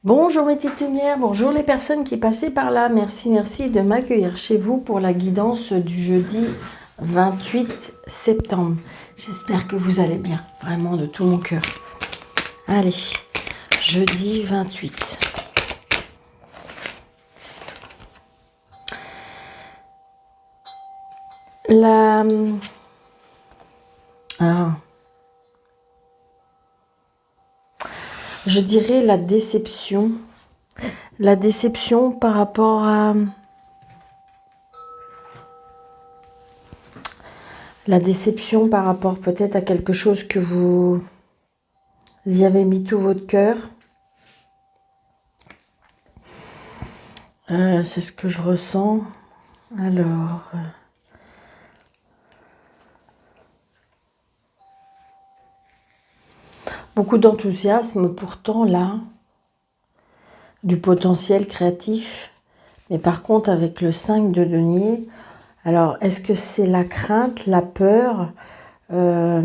Bonjour mes petites lumières, bonjour les personnes qui passaient par là. Merci de m'accueillir chez vous pour la guidance du jeudi 28 septembre. J'espère que vous allez bien, vraiment de tout mon cœur. Allez, jeudi 28. Je dirais la déception. La déception par rapport à... La déception par rapport peut-être à quelque chose que vous y avez mis tout votre cœur. C'est ce que je ressens. Alors... beaucoup d'enthousiasme pourtant là, du potentiel créatif. Mais par contre avec le 5 de denier, alors est-ce que c'est la crainte, la peur la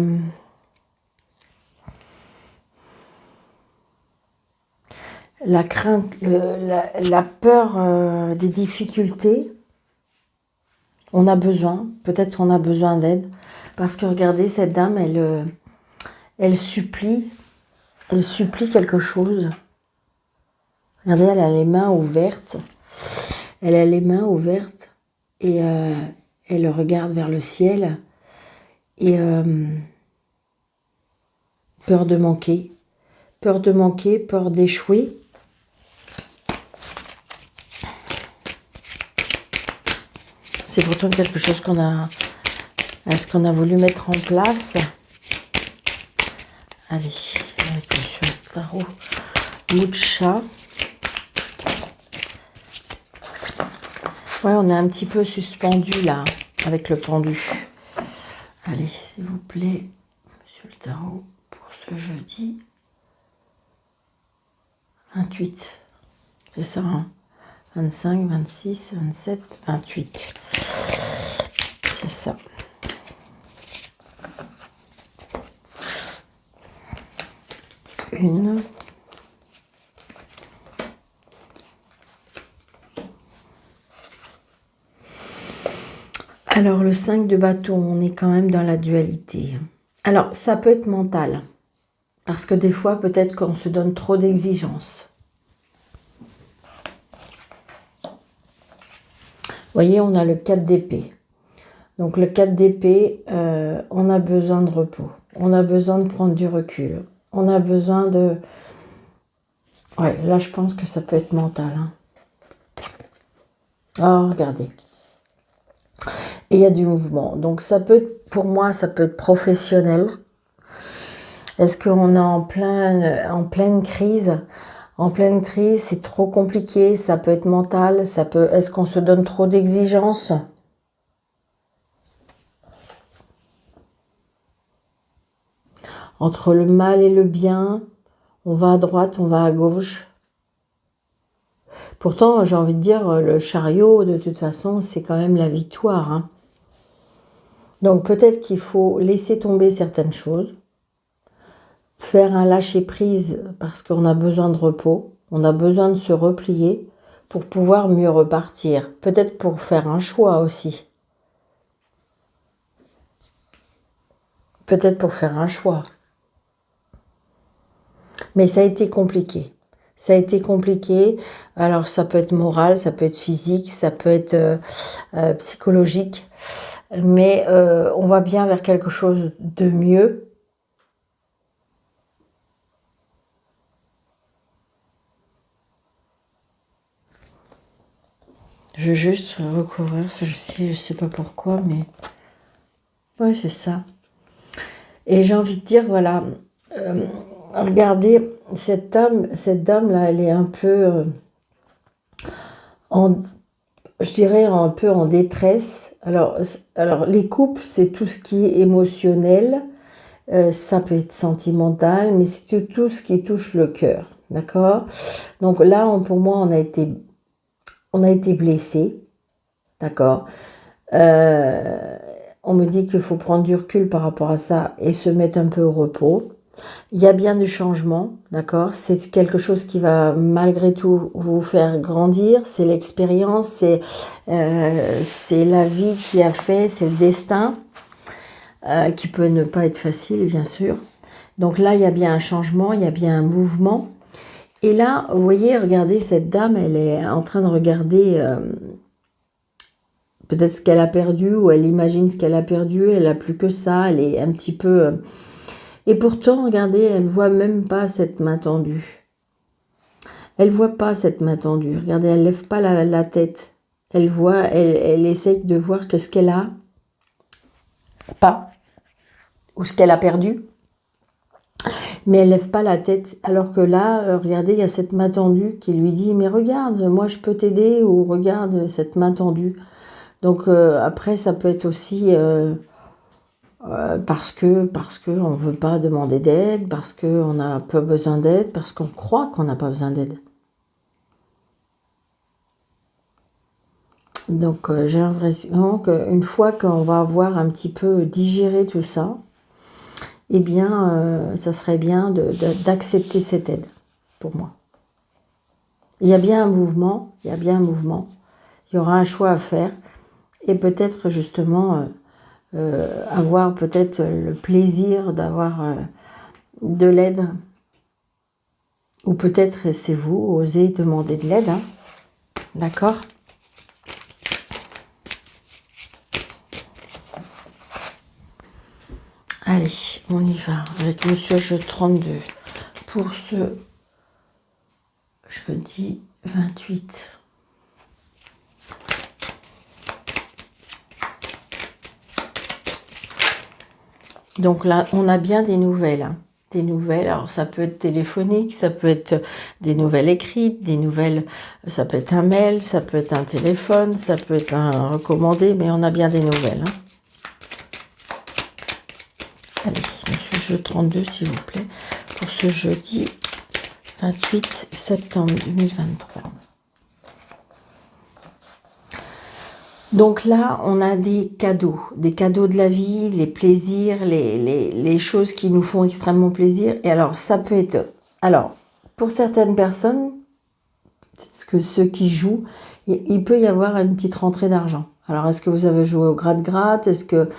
crainte, la peur des difficultés. On a besoin, peut-être on a besoin d'aide. Parce que regardez, cette dame, elle supplie quelque chose. Regardez, elle a les mains ouvertes. Elle a les mains ouvertes et elle regarde vers le ciel. Et peur de manquer, peur d'échouer. C'est pourtant quelque chose qu'on a voulu mettre en place. Allez, avec le tarot Mucha. Ouais, on est un petit peu suspendu là, avec le pendu. Allez, s'il vous plaît, monsieur le tarot, pour ce jeudi 28. C'est ça, hein, 25, 26, 27, 28. C'est ça. Une. Alors, le 5 de bâton, on est quand même dans la dualité. Alors, ça peut être mental. Parce que des fois, peut-être qu'on se donne trop d'exigences. Vous voyez, on a le 4 d'épée. Donc, le 4 d'épée, on a besoin de repos. On a besoin de prendre du recul. On a besoin de... Ouais, là, je pense que ça peut être mental. Hein. Oh, regardez. Et il y a du mouvement. Donc, ça peut être, pour moi, ça peut être professionnel. Est-ce qu'on est en pleine crise? En pleine crise, c'est trop compliqué. Ça peut être mental. Est-ce qu'on se donne trop d'exigences? Entre le mal et le bien, on va à droite, on va à gauche. Pourtant, j'ai envie de dire, le chariot, de toute façon, c'est quand même la victoire. Hein. Donc peut-être qu'il faut laisser tomber certaines choses, faire un lâcher-prise parce qu'on a besoin de repos, on a besoin de se replier pour pouvoir mieux repartir. Peut-être pour faire un choix aussi. Peut-être pour faire un choix. Mais ça a été compliqué. Ça a été compliqué. Alors ça peut être moral, ça peut être physique, ça peut être psychologique. Mais on va bien vers quelque chose de mieux. Je vais juste recouvrir celle-ci, je sais pas pourquoi, mais... Ouais, c'est ça. Et j'ai envie de dire, voilà, regardez, cette dame-là, elle est un peu, je dirais, un peu en détresse. Alors les couples, c'est tout ce qui est émotionnel, ça peut être sentimental, mais c'est tout ce qui touche le cœur, d'accord? Donc là, pour moi, on a été blessé, d'accord? On me dit qu'il faut prendre du recul par rapport à ça et se mettre un peu au repos. Il y a bien du changement, d'accord? C'est quelque chose qui va malgré tout vous faire grandir. C'est l'expérience, c'est la vie qui a fait, c'est le destin qui peut ne pas être facile, bien sûr. Donc là, il y a bien un changement, il y a bien un mouvement. Et là, vous voyez, regardez, cette dame, elle est en train de regarder peut-être ce qu'elle a perdu, ou elle imagine ce qu'elle a perdu, elle n'a plus que ça, elle est un petit peu... Et pourtant, regardez, elle ne voit même pas cette main tendue. Elle ne voit pas cette main tendue. Regardez, elle ne lève pas la tête. Elle voit, elle essaye de voir que ce qu'elle a pas, ou ce qu'elle a perdu. Mais elle ne lève pas la tête. Alors que là, regardez, il y a cette main tendue qui lui dit « Mais regarde, moi je peux t'aider » ou « Regarde cette main tendue ». Donc après, ça peut être aussi... parce que on ne veut pas demander d'aide, parce qu'on n'a pas besoin d'aide, parce qu'on croit qu'on n'a pas besoin d'aide. Donc j'ai l'impression qu'une fois qu'on va avoir un petit peu digéré tout ça, eh bien ça serait bien d'accepter cette aide, pour moi. Il y a bien un mouvement, il y a bien un mouvement, il y aura un choix à faire, et peut-être justement... avoir peut-être le plaisir d'avoir de l'aide, ou peut-être c'est vous, osez demander de l'aide, hein. D'accord? Allez, on y va avec Monsieur Jeu 32 pour ce jeudi 28. Donc là, on a bien des nouvelles, hein. Des nouvelles, alors ça peut être téléphonique, ça peut être des nouvelles écrites, des nouvelles, ça peut être un mail, ça peut être un téléphone, ça peut être un recommandé, mais on a bien des nouvelles, hein. Allez, Monsieur Jeu 32, s'il vous plaît, pour ce jeudi 28 septembre 2023. Donc là, on a des cadeaux de la vie, les plaisirs, les choses qui nous font extrêmement plaisir. Et alors, ça peut être... Alors, pour certaines personnes, parce que ceux qui jouent, il peut y avoir une petite rentrée d'argent. Alors, est-ce que vous avez joué au gratte-gratte? Est-ce que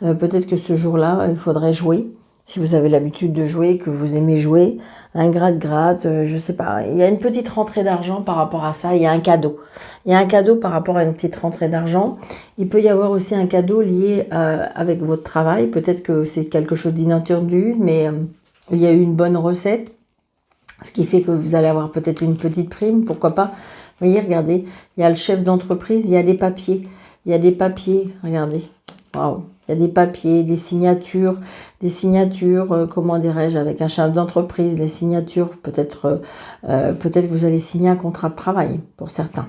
peut-être que ce jour-là, il faudrait jouer? Si vous avez l'habitude de jouer, que vous aimez jouer, un gratte-gratte, je ne sais pas. Il y a une petite rentrée d'argent par rapport à ça. Il y a un cadeau. Il y a un cadeau par rapport à une petite rentrée d'argent. Il peut y avoir aussi un cadeau lié avec votre travail. Peut-être que c'est quelque chose d'inattendu, mais il y a eu une bonne recette. Ce qui fait que vous allez avoir peut-être une petite prime. Pourquoi pas? Vous voyez, regardez. Il y a le chef d'entreprise. Il y a des papiers. Il y a des papiers. Regardez. Waouh. Il y a des papiers, des signatures, comment dirais-je, avec un chef d'entreprise, les signatures, peut-être que vous allez signer un contrat de travail pour certains.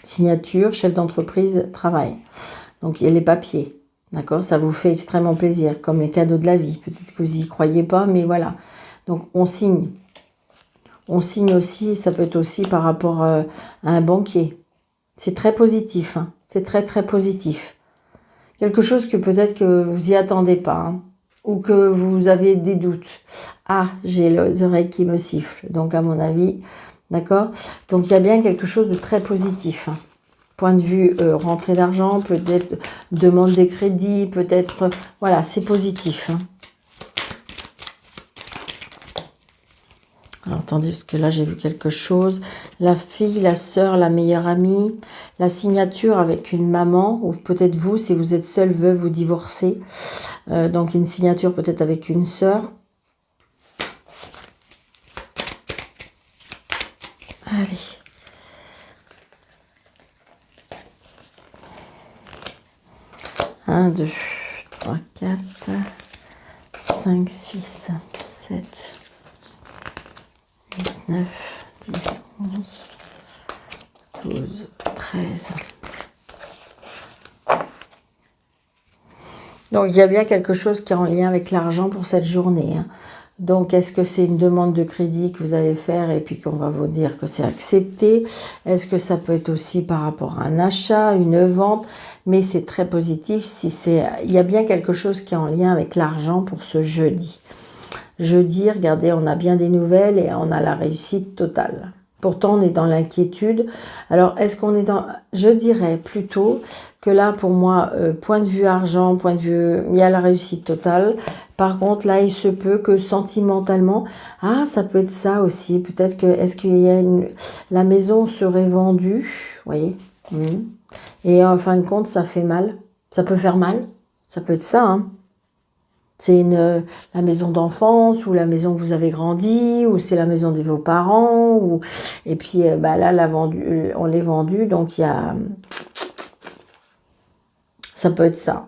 Signature, chef d'entreprise, travail. Donc, il y a les papiers, d'accord? Ça vous fait extrêmement plaisir, comme les cadeaux de la vie. Peut-être que vous n'y croyez pas, mais voilà. Donc, on signe. On signe aussi, ça peut être aussi par rapport à un banquier. C'est très positif, hein. C'est très, très positif. Quelque chose que peut-être que vous n'y attendez pas, hein, ou que vous avez des doutes. Ah, j'ai les oreilles qui me sifflent. Donc, à mon avis, d'accord? Donc, il y a bien quelque chose de très positif, hein. Point de vue rentrée d'argent, peut-être demande des crédits, peut-être... voilà, c'est positif, hein. Alors, attendez, parce que là, j'ai vu quelque chose. La fille, la sœur, la meilleure amie, la signature avec une maman, ou peut-être vous, si vous êtes seul, veuve ou divorcé. Donc, une signature peut-être avec une sœur. Allez. Un, 2, 3, 4, 5, 6, 7... 8, 9, 10, 11, 12, 13. Donc, il y a bien quelque chose qui est en lien avec l'argent pour cette journée, hein. Donc, est-ce que c'est une demande de crédit que vous allez faire et puis qu'on va vous dire que c'est accepté? Est-ce que ça peut être aussi par rapport à un achat, une vente? Mais c'est très positif. Il y a bien quelque chose qui est en lien avec l'argent pour ce jeudi. Jeudi, regardez, on a bien des nouvelles et on a la réussite totale. Pourtant, on est dans l'inquiétude. Alors, est-ce qu'on est dans... Je dirais plutôt que là, pour moi, point de vue argent, point de vue... Il y a la réussite totale. Par contre, là, il se peut que sentimentalement... Ah, ça peut être ça aussi. Peut-être que... Est-ce qu'il y a une... La maison serait vendue. Vous voyez. Et en fin de compte, ça fait mal. Ça peut faire mal. Ça peut être ça, hein. C'est la maison d'enfance ou la maison que vous avez grandi ou c'est la maison de vos parents. Et puis là, on l'a vendu, donc il y a... Ça peut être ça.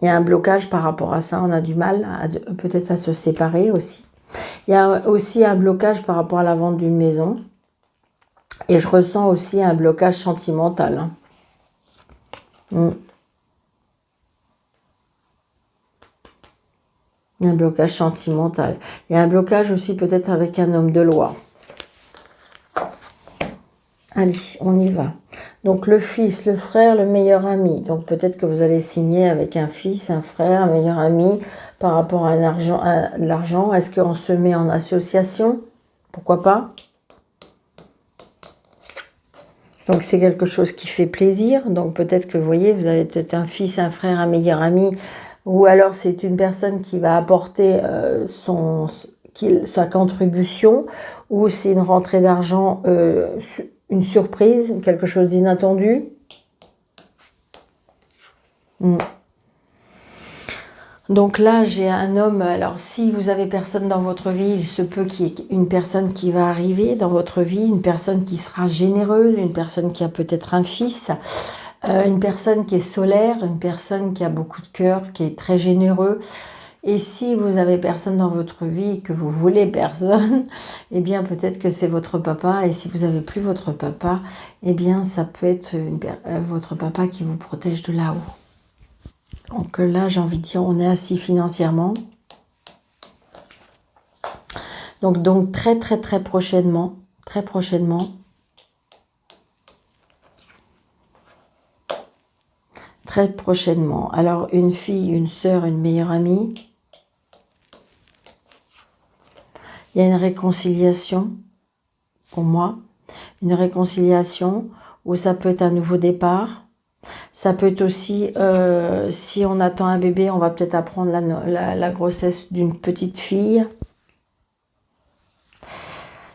Il y a un blocage par rapport à ça, on a du mal peut-être à se séparer aussi. Il y a aussi un blocage par rapport à la vente d'une maison. Et je ressens aussi un blocage sentimental. Un blocage sentimental. Il y a un blocage aussi peut-être avec un homme de loi. Allez, on y va. Donc le fils, le frère, le meilleur ami. Donc peut-être que vous allez signer avec un fils, un frère, un meilleur ami par rapport à l'argent. Est-ce qu'on se met en association? Pourquoi pas? Donc c'est quelque chose qui fait plaisir. Donc peut-être que vous voyez, vous avez peut-être un fils, un frère, un meilleur ami. Ou alors c'est une personne qui va apporter sa contribution, ou c'est une rentrée d'argent, une surprise, quelque chose d'inattendu. Donc là, j'ai un homme. Alors si vous avez personne dans votre vie, il se peut qu'il y ait une personne qui va arriver dans votre vie, une personne qui sera généreuse, une personne qui a peut-être un fils. Une personne qui est solaire, une personne qui a beaucoup de cœur, qui est très généreux. Et si vous avez personne dans votre vie, que vous voulez personne, eh bien peut-être que c'est votre papa. Et si vous n'avez plus votre papa, eh bien ça peut être votre papa qui vous protège de là-haut. Donc là, j'ai envie de dire, on est assis financièrement. Donc très prochainement, très prochainement. Alors, une fille, une sœur, une meilleure amie. Il y a une réconciliation, pour moi. Une réconciliation où ça peut être un nouveau départ. Ça peut être aussi, si on attend un bébé, on va peut-être apprendre la grossesse d'une petite fille.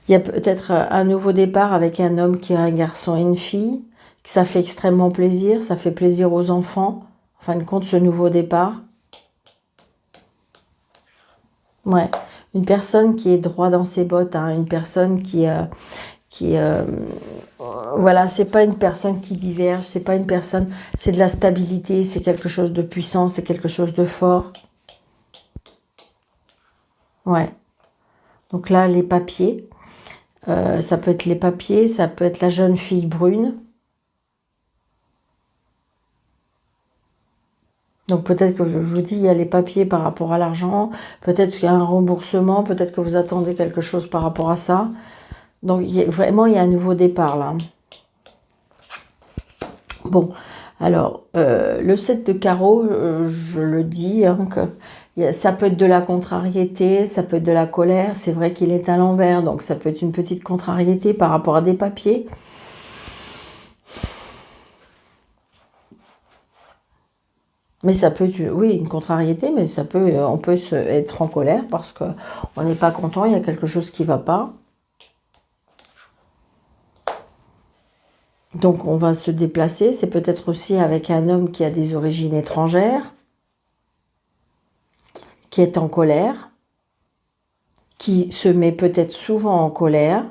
Il y a peut-être un nouveau départ avec un homme qui a un garçon et une fille. Ça fait extrêmement plaisir, ça fait plaisir aux enfants, en fin de compte, ce nouveau départ. Ouais, une personne qui est droit dans ses bottes, hein, une personne voilà, c'est pas une personne qui diverge, c'est pas une personne, c'est de la stabilité, c'est quelque chose de puissant, c'est quelque chose de fort. Ouais. Donc là, les papiers, ça peut être les papiers, ça peut être la jeune fille brune. Donc peut-être que je vous dis, il y a les papiers par rapport à l'argent, peut-être qu'il y a un remboursement, peut-être que vous attendez quelque chose par rapport à ça. Donc vraiment, il y a un nouveau départ là. Bon, alors, le 7 de carreau, je le dis, hein, ça peut être de la contrariété, ça peut être de la colère. C'est vrai qu'il est à l'envers, donc ça peut être une petite contrariété par rapport à des papiers. Mais ça peut être, oui, une contrariété, mais ça peut, on peut être en colère parce qu'on n'est pas content, il y a quelque chose qui ne va pas. Donc on va se déplacer, c'est peut-être aussi avec un homme qui a des origines étrangères, qui est en colère, qui se met peut-être souvent en colère.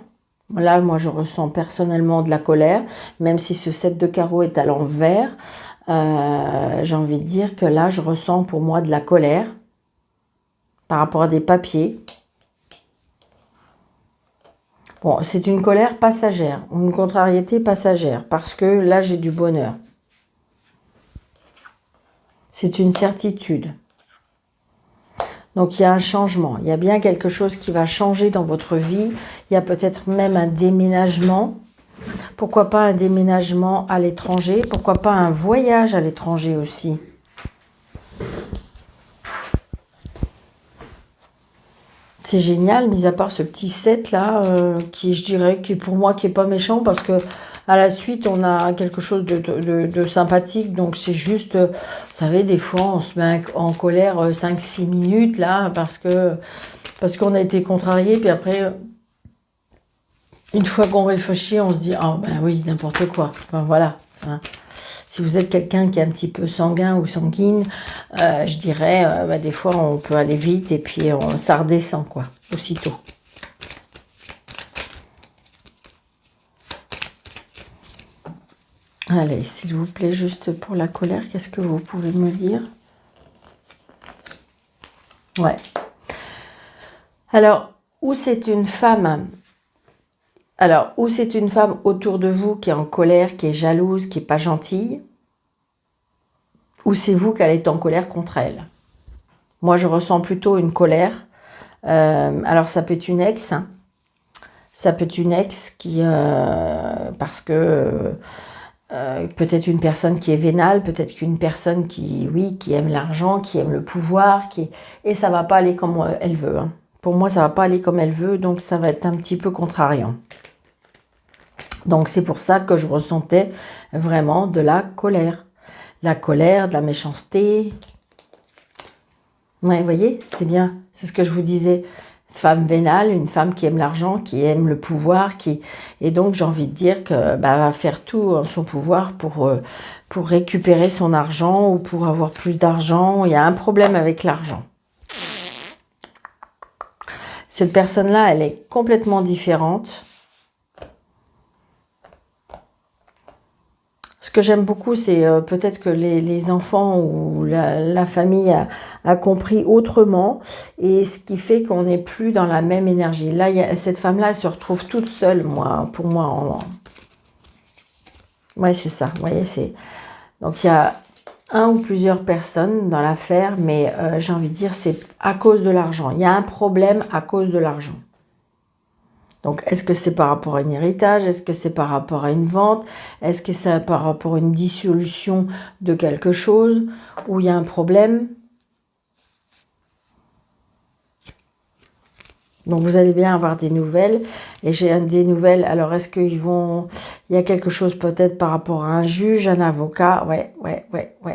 Là, moi, je ressens personnellement de la colère, même si ce 7 de carreau est à l'envers. J'ai envie de dire que là, je ressens pour moi de la colère par rapport à des papiers. Bon, c'est une colère passagère, une contrariété passagère, parce que là, j'ai du bonheur. C'est une certitude. Donc, il y a un changement. Il y a bien quelque chose qui va changer dans votre vie. Il y a peut-être même un déménagement. Pourquoi pas un déménagement à l'étranger? Pourquoi pas un voyage à l'étranger aussi? C'est génial, mis à part ce petit 7 là, qui je dirais, qui pour moi, qui est pas méchant, parce que à la suite, on a quelque chose de sympathique. Donc c'est juste, vous savez, des fois, on se met en colère 5-6 minutes là, parce qu'on a été contrarié, puis après, une fois qu'on réfléchit, on se dit, ah ben oui, n'importe quoi. Enfin voilà. Ça. Si vous êtes quelqu'un qui est un petit peu sanguin ou sanguine, je dirais, bah, des fois, on peut aller vite et puis ça redescend, quoi, aussitôt. Allez, s'il vous plaît, juste pour la colère, qu'est-ce que vous pouvez me dire? Ouais. Alors, où c'est une femme... Alors, ou c'est une femme autour de vous qui est en colère, qui est jalouse, qui n'est pas gentille, ou c'est vous qui allez être en colère contre elle. Moi, je ressens plutôt une colère. Alors, ça peut être une ex. Hein. Ça peut être une ex qui... parce que... peut-être une personne qui est vénale, peut-être qu'une personne qui, oui, qui aime l'argent, qui aime le pouvoir, et ça ne va pas aller comme elle veut. Hein. Pour moi, ça ne va pas aller comme elle veut, donc ça va être un petit peu contrariant. Donc c'est pour ça que je ressentais vraiment de la colère. La colère, de la méchanceté. Ouais, vous voyez, c'est bien. C'est ce que je vous disais. Femme vénale, une femme qui aime l'argent, qui aime le pouvoir. Et donc j'ai envie de dire que bah, va faire tout en son pouvoir pour récupérer son argent ou pour avoir plus d'argent. Il y a un problème avec l'argent. Cette personne-là, elle est complètement différente. Ce que j'aime beaucoup, c'est peut-être que les enfants ou la famille a compris autrement, et ce qui fait qu'on n'est plus dans la même énergie. Là, cette femme-là, elle se retrouve toute seule, pour moi. Ouais, c'est ça. Vous voyez, donc il y a un ou plusieurs personnes dans l'affaire, mais j'ai envie de dire, c'est à cause de l'argent. Il y a un problème à cause de l'argent. Donc, est-ce que c'est par rapport à un héritage? Est-ce que c'est par rapport à une vente? Est-ce que c'est par rapport à une dissolution de quelque chose où il y a un problème? Donc, vous allez bien avoir des nouvelles. Et j'ai des nouvelles. Alors, est-ce qu'il y a quelque chose peut-être par rapport à un juge, un avocat? Ouais.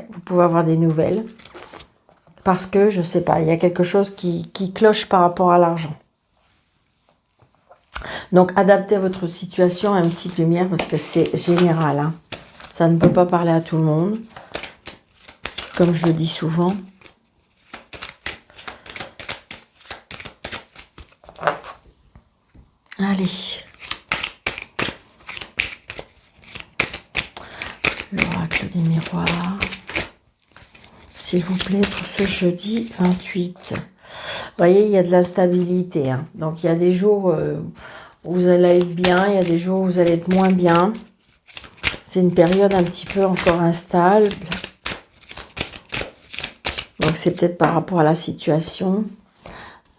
Vous pouvez avoir des nouvelles. Parce que, je ne sais pas, il y a quelque chose qui cloche par rapport à l'argent. Donc, adaptez votre situation à une petite lumière parce que c'est général. Hein. Ça ne peut pas parler à tout le monde, comme je le dis souvent. Allez. L'oracle des miroirs. S'il vous plaît, pour ce jeudi 28. Vous voyez, il y a de l'instabilité. Hein. Donc, il y a des jours... où vous allez être bien, il y a des jours où vous allez être moins bien. C'est une période un petit peu encore instable. Donc c'est peut-être par rapport à la situation.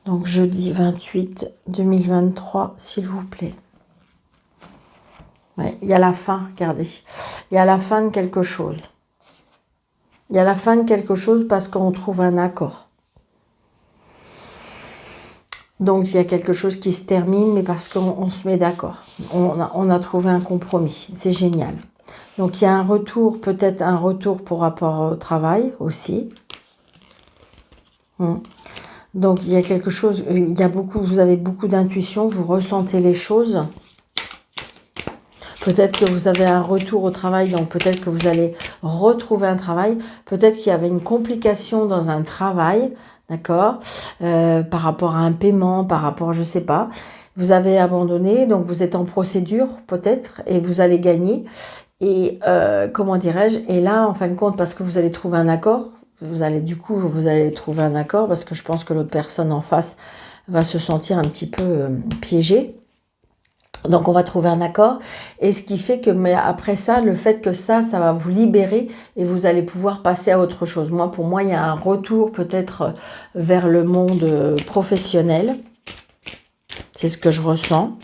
Donc jeudi 28 2023, s'il vous plaît. Ouais, il y a la fin, regardez. Il y a la fin de quelque chose. Il y a la fin de quelque chose parce qu'on trouve un accord. Donc, il y a quelque chose qui se termine, mais parce qu'on se met d'accord. On a trouvé un compromis. C'est génial. Donc, il y a un retour, peut-être un retour pour rapport au travail aussi. Donc, il y a quelque chose, vous avez beaucoup d'intuition, vous ressentez les choses. Peut-être que vous avez un retour au travail, donc peut-être que vous allez retrouver un travail. Peut-être qu'il y avait une complication dans un travail. D'accord, par rapport à un paiement, par rapport, je ne sais pas. Vous avez abandonné, donc vous êtes en procédure peut-être, et vous allez gagner. Et comment dirais-je? Et là, en fin de compte, parce que vous allez trouver un accord, vous allez trouver un accord, parce que je pense que l'autre personne en face va se sentir un petit peu piégée. Donc, on va trouver un accord. Et ce qui fait que, mais après ça, le fait que ça va vous libérer et vous allez pouvoir passer à autre chose. Pour moi, il y a un retour peut-être vers le monde professionnel. C'est ce que je ressens.